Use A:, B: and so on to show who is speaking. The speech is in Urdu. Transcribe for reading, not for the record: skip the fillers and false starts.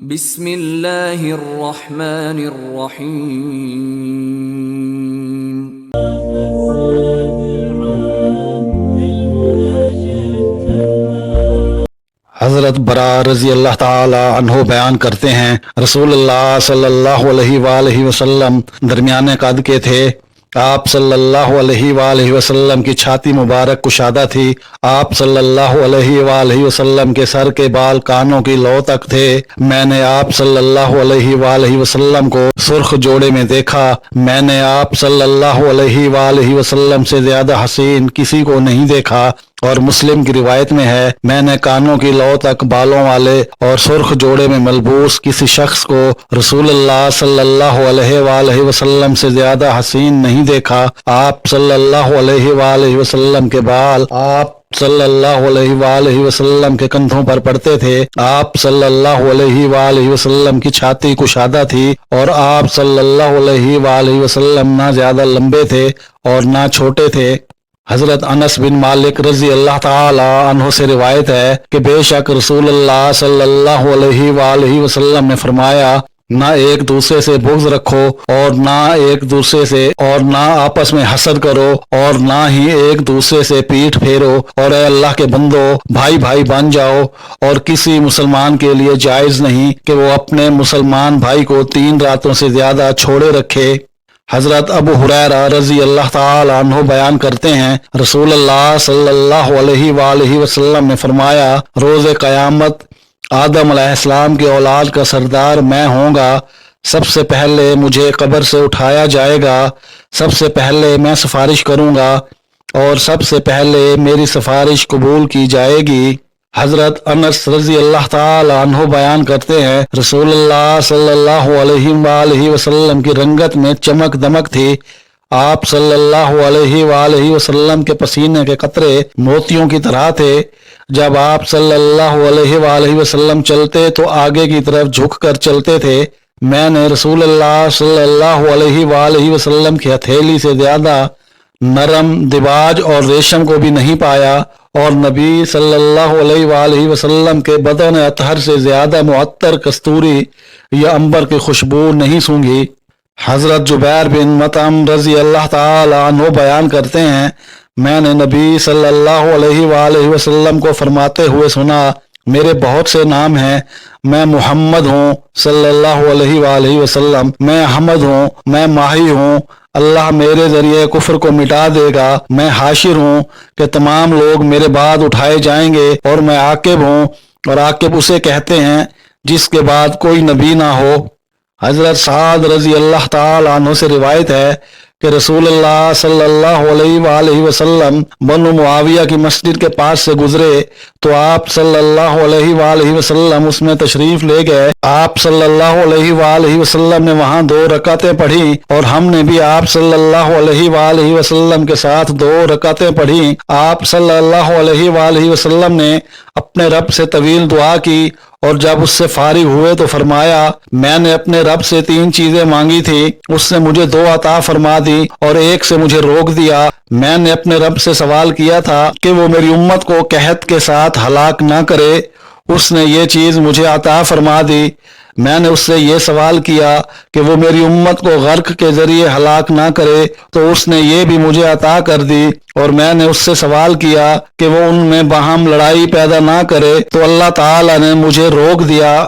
A: بسم اللہ الرحمن الرحیم۔
B: حضرت برا رضی اللہ تعالی عنہ بیان کرتے ہیں، رسول اللہ صلی اللہ علیہ وآلہ وسلم درمیانے قد کے تھے۔ آپ صلی اللہ علیہ وآلہ وسلم کی چھاتی مبارک کشادہ تھی۔ آپ صلی اللہ علیہ وآلہ وسلم کے سر کے بال کانوں کی لو تک تھے۔ میں نے آپ صلی اللہ علیہ وآلہ وسلم کو سرخ جوڑے میں دیکھا۔ میں نے آپ صلی اللہ علیہ وآلہ وسلم سے زیادہ حسین کسی کو نہیں دیکھا۔ اور مسلم کی روایت میں ہے، میں نے کانوں کی لو تک بالوں والے اور سرخ جوڑے میں ملبوس کسی شخص کو رسول اللہ صلی اللہ علیہ وآلہ وسلم سے زیادہ حسین نہیں دیکھا۔ آپ صلی اللہ علیہ وآلہ وسلم کے بال آپ صلی اللہ علیہ وآلہ وسلم کے کندھوں پر پڑتے تھے۔ آپ صلی اللہ علیہ وآلہ وسلم کی چھاتی کشادہ تھی، اور آپ صلی اللہ علیہ وآلہ وسلم نہ زیادہ لمبے تھے اور نہ چھوٹے تھے۔ حضرت انس بن مالک رضی اللہ تعالی عنہ سے روایت ہے کہ بے شک رسول اللہ صلی اللہ علیہ وآلہ وسلم نے فرمایا، نہ ایک دوسرے سے بغض رکھو اور نہ ایک دوسرے سے اور نہ آپس میں حسد کرو اور نہ ہی ایک دوسرے سے پیٹھ پھیرو، اور اے اللہ کے بندو بھائی بھائی بن جاؤ، اور کسی مسلمان کے لیے جائز نہیں کہ وہ اپنے مسلمان بھائی کو 3 راتوں سے زیادہ چھوڑے رکھے۔ حضرت ابو ہریرہ رضی اللہ تعالی عنہ بیان کرتے ہیں، رسول اللہ صلی اللہ علیہ وآلہ وسلم نے فرمایا، روز قیامت آدم علیہ السلام کے اولاد کا سردار میں ہوں گا۔ سب سے پہلے مجھے قبر سے اٹھایا جائے گا، سب سے پہلے میں سفارش کروں گا اور سب سے پہلے میری سفارش قبول کی جائے گی۔ حضرت انس رضی اللہ تعالی عنہ بیان کرتے ہیں، رسول اللہ صلی اللہ علیہ وآلہ وسلم کی رنگت میں چمک دمک تھی۔ آپ صلی اللہ علیہ وآلہ وسلم کے پسینے کے قطرے موتیوں کی طرح تھے۔ جب آپ صلی اللہ علیہ وآلہ وسلم چلتے تو آگے کی طرف جھک کر چلتے تھے۔ میں نے رسول اللہ صلی اللہ علیہ وآلہ وسلم کی ہتھیلی سے زیادہ نرم دباج اور ریشم کو بھی نہیں پایا، اور نبی صلی اللہ علیہ وآلہ وسلم کے بدن اطہر سے زیادہ معطر کستوری یا عنبر کی خوشبو نہیں سونگھی۔ حضرت جبیر بن مطعم رضی اللہ تعالی عنہ بیان کرتے ہیں، میں نے نبی صلی اللہ علیہ وآلہ وسلم کو فرماتے ہوئے سنا، میرے بہت سے نام ہیں، میں محمد ہوں صلی اللہ علیہ وآلہ وسلم، میں احمد ہوں، میں ماہی ہوں، اللہ میرے ذریعے کفر کو مٹا دے گا، میں حاشر ہوں کہ تمام لوگ میرے بعد اٹھائے جائیں گے، اور میں عاقب ہوں، اور عاقب اسے کہتے ہیں جس کے بعد کوئی نبی نہ ہو۔ حضرت سعد رضی اللہ تعالی عنہ سے روایت ہے کہ رسول اللہ صلی اللہ علیہ وآلہ وسلم بنو معاویہ کی مسجد کے پاس سے گزرے تو آپ صلی اللہ علیہ وآلہ وسلم اس میں تشریف لے گئے۔ آپ صلی اللہ علیہ وآلہ وسلم نے وہاں 2 رکعتیں پڑھی، اور ہم نے بھی آپ صلی اللہ علیہ وآلہ وسلم کے ساتھ 2 رکعتیں پڑھی۔ آپ صلی اللہ علیہ وآلہ وسلم نے اپنے رب سے طویل دعا کی، اور جب اس سے فارغ ہوئے تو فرمایا، میں نے اپنے رب سے 3 چیزیں مانگی تھی، اس نے مجھے 2 عطا فرما دی اور ایک سے مجھے روک دیا۔ میں نے اپنے رب سے سوال کیا تھا کہ وہ میری امت کو قحط کے ساتھ ہلاک نہ کرے، اس نے یہ چیز مجھے عطا فرما دی۔ میں نے اس سے یہ سوال کیا کہ وہ میری امت کو غرق کے ذریعے ہلاک نہ کرے، تو اس نے یہ بھی مجھے عطا کر دی۔ اور میں نے اس سے سوال کیا کہ وہ ان میں باہم لڑائی پیدا نہ کرے، تو اللہ تعالی نے مجھے روک دیا۔